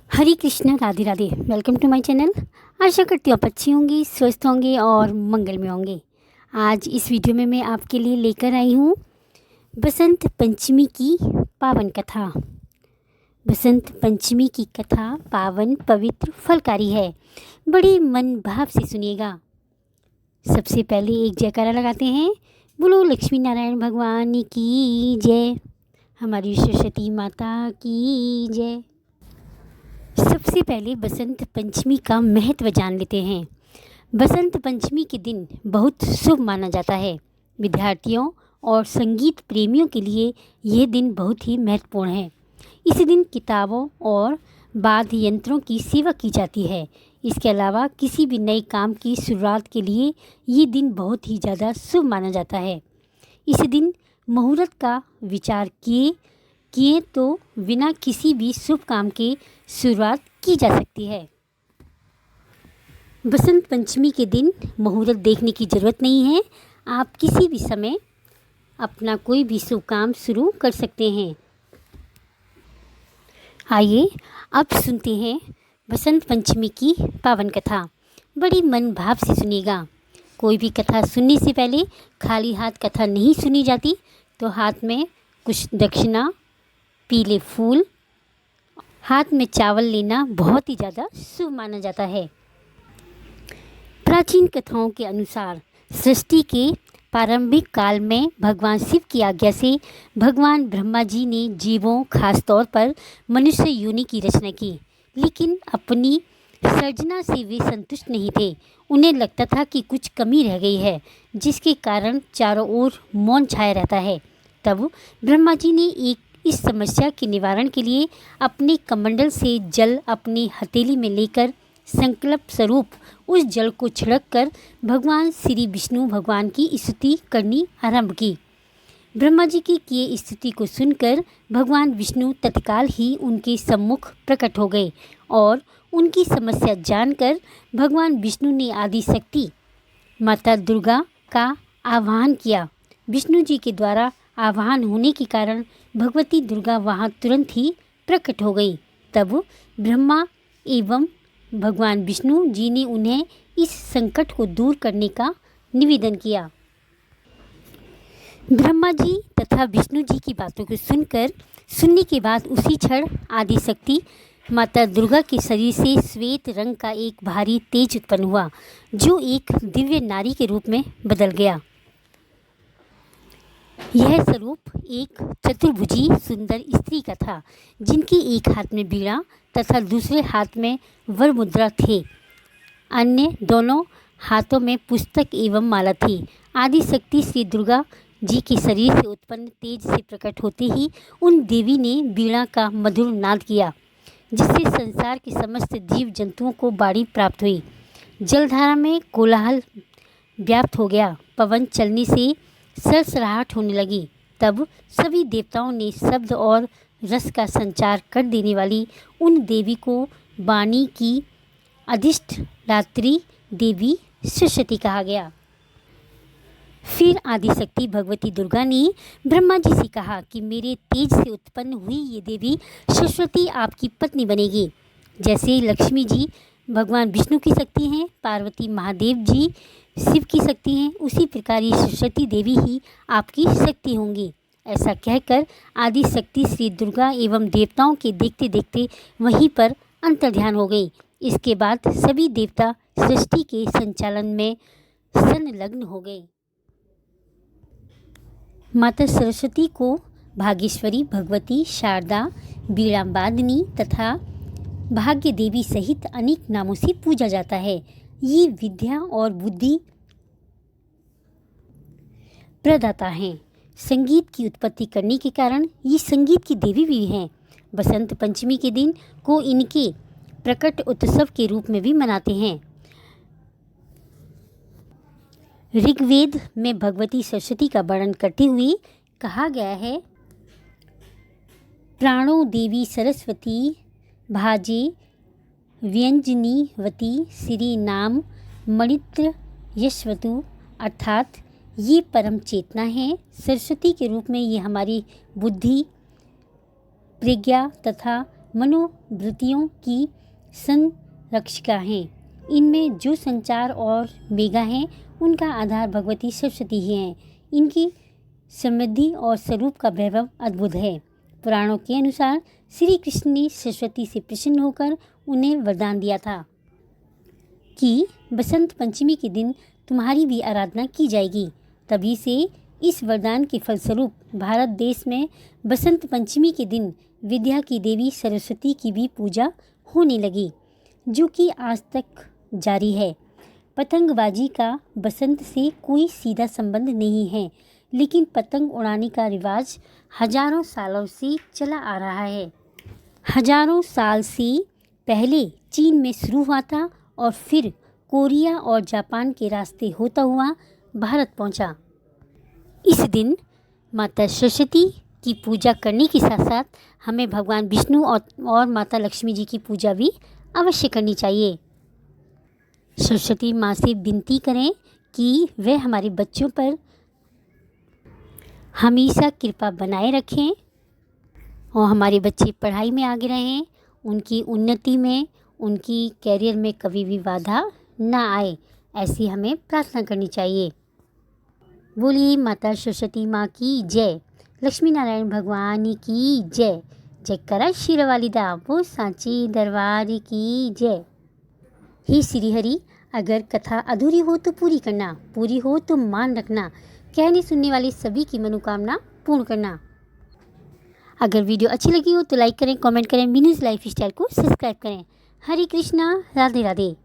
Hare Krishna, Radhe Radhe. Welcome to my channel. आशा करती हूँ आप अच्छी होंगी, स्वस्थ होंगे और मंगल में होंगे। आज इस वीडियो में मैं आपके लिए लेकर आई हूँ बसंत पंचमी की पावन कथा। बसंत पंचमी की कथा पावन, पवित्र, फलकारी है। बड़े मन भाव से सुनिएगा। सबसे पहले एक जयकारा लगाते हैं। बोलो लक्ष्मी नारायण भगवान की जय, हमारी सरस्वती माता की जय। सबसे पहले बसंत पंचमी का महत्व जान लेते हैं। बसंत पंचमी के दिन बहुत शुभ माना जाता है। विद्यार्थियों और संगीत प्रेमियों के लिए यह दिन बहुत ही महत्वपूर्ण है। इस दिन किताबों और वाद्य यंत्रों की सेवा की जाती है। इसके अलावा किसी भी नए काम की शुरुआत के लिए ये दिन बहुत ही ज़्यादा शुभ माना जाता है। इस दिन मुहूर्त का विचार किए तो बिना किसी भी शुभ काम के शुरुआत की जा सकती है। बसंत पंचमी के दिन मुहूर्त देखने की ज़रूरत नहीं है। आप किसी भी समय अपना कोई भी शुभ काम शुरू कर सकते हैं। आइए अब सुनते हैं बसंत पंचमी की पावन कथा। बड़ी मन भाव से सुनिएगा। कोई भी कथा सुनने से पहले खाली हाथ कथा नहीं सुनी जाती। तो हाथ में कुछ दक्षिणा, पीले फूल, हाथ में चावल लेना बहुत ही ज़्यादा शुभ माना जाता है। प्राचीन कथाओं के अनुसार सृष्टि के प्रारंभिक काल में भगवान शिव की आज्ञा से भगवान ब्रह्मा जी ने जीवों, खासतौर पर मनुष्य योनि की रचना की। लेकिन अपनी सर्जना से वे संतुष्ट नहीं थे। उन्हें लगता था कि कुछ कमी रह गई है, जिसके कारण चारों ओर मौन छाया रहता है। तब ब्रह्मा जी ने इस समस्या के निवारण के लिए अपने कमंडल से जल अपनी हथेली में लेकर संकल्प स्वरूप उस जल को छिड़क कर भगवान श्री विष्णु भगवान की स्तुति करनी आरंभ की। ब्रह्मा जी की किए स्तुति को सुनकर भगवान विष्णु तत्काल ही उनके सम्मुख प्रकट हो गए और उनकी समस्या जानकर भगवान विष्णु ने आदि शक्ति माता दुर्गा का आह्वान किया। विष्णु जी के द्वारा आह्वान होने के कारण भगवती दुर्गा वहाँ तुरंत ही प्रकट हो गई। तब ब्रह्मा एवं भगवान विष्णु जी ने उन्हें इस संकट को दूर करने का निवेदन किया। ब्रह्मा जी तथा विष्णु जी की बातों को सुनने के बाद उसी क्षण आदि शक्ति माता दुर्गा के शरीर से श्वेत रंग का एक भारी तेज उत्पन्न हुआ, जो एक दिव्य नारी के रूप में बदल गया। यह स्वरूप एक चतुर्भुजी सुंदर स्त्री का था, जिनके एक हाथ में बीड़ा तथा दूसरे हाथ में वर मुद्रा थे। अन्य दोनों हाथों में पुस्तक एवं माला थी। आदि शक्ति श्री दुर्गा जी के शरीर से उत्पन्न तेज से प्रकट होते ही उन देवी ने बीड़ा का मधुर नाद किया, जिससे संसार के समस्त जीव जंतुओं को बाणी प्राप्त हुई। जलधारा में कोलाहल व्याप्त हो गया। पवन चलने से सरसराहट होने लगी। तब सभी देवताओं ने शब्द और रस का संचार कर देने वाली उन देवी को वाणी की अधिष्ठात्री देवी सरस्वती कहा गया। फिर आदिशक्ति भगवती दुर्गा ने ब्रह्मा जी से कहा कि मेरे तेज से उत्पन्न हुई ये देवी सरस्वती आपकी पत्नी बनेगी। जैसे लक्ष्मी जी भगवान विष्णु की शक्ति हैं, पार्वती महादेव जी शिव की शक्ति हैं, उसी प्रकार ये सरस्वती देवी ही आपकी शक्ति होंगी। ऐसा कहकर आदि शक्ति श्री दुर्गा एवं देवताओं के देखते देखते वहीं पर अंतर्ध्यान हो गई। इसके बाद सभी देवता सृष्टि के संचालन में संलग्न हो गए। माता सरस्वती को भागेश्वरी, भगवती, शारदा, बीड़ावादिनी तथा भाग्य देवी सहित अनेक नामों से पूजा जाता है। ये विद्या और बुद्धि प्रदाता हैं। संगीत की उत्पत्ति करने के कारण ये संगीत की देवी भी हैं। बसंत पंचमी के दिन को इनके प्रकट उत्सव के रूप में भी मनाते हैं। ऋग्वेद में भगवती सरस्वती का वर्णन करते हुए कहा गया है, प्राणो देवी सरस्वती भाजे व्यंजनीवती श्री नाम मणित्र यशवतु। अर्थात ये परम चेतना है। सरस्वती के रूप में ये हमारी बुद्धि, प्रज्ञा तथा मनोवृत्तियों की संरक्षिका हैं। इनमें जो संचार और मेगा हैं, उनका आधार भगवती सरस्वती ही हैं। इनकी समृद्धि और स्वरूप का वैभव अद्भुत है। पुराणों के अनुसार श्री कृष्ण ने सरस्वती से प्रसन्न होकर उन्हें वरदान दिया था कि बसंत पंचमी के दिन तुम्हारी भी आराधना की जाएगी। तभी से इस वरदान के फलस्वरूप भारत देश में बसंत पंचमी के दिन विद्या की देवी सरस्वती की भी पूजा होने लगी, जो कि आज तक जारी है। पतंगबाजी का बसंत से कोई सीधा संबंध नहीं है, लेकिन पतंग उड़ाने का रिवाज हजारों सालों से चला आ रहा है। हजारों साल से पहले चीन में शुरू हुआ था और फिर कोरिया और जापान के रास्ते होता हुआ भारत पहुंचा। इस दिन माता सरस्वती की पूजा करने के साथ साथ हमें भगवान विष्णु और माता लक्ष्मी जी की पूजा भी अवश्य करनी चाहिए। सरस्वती माँ से विनती करें कि वे हमारे बच्चों पर हमेशा कृपा बनाए रखें और हमारे बच्चे पढ़ाई में आगे रहें, उनकी उन्नति में, उनकी कैरियर में कभी भी बाधा ना आए, ऐसी हमें प्रार्थना करनी चाहिए। बोलिए माता सरस्वती माँ की जय। लक्ष्मी नारायण भगवान की जय। जयकारा शेरावालीदा वो सांची दरबार की जय। हे श्री हरि, अगर कथा अधूरी हो तो पूरी करना, पूरी हो तो मान रखना, कहने सुनने वाले सभी की मनोकामना पूर्ण करना। अगर वीडियो अच्छी लगी हो तो लाइक करें, कमेंट करें, मीनूज़ लाइफ स्टाइल को सब्सक्राइब करें। हरे कृष्णा, राधे राधे।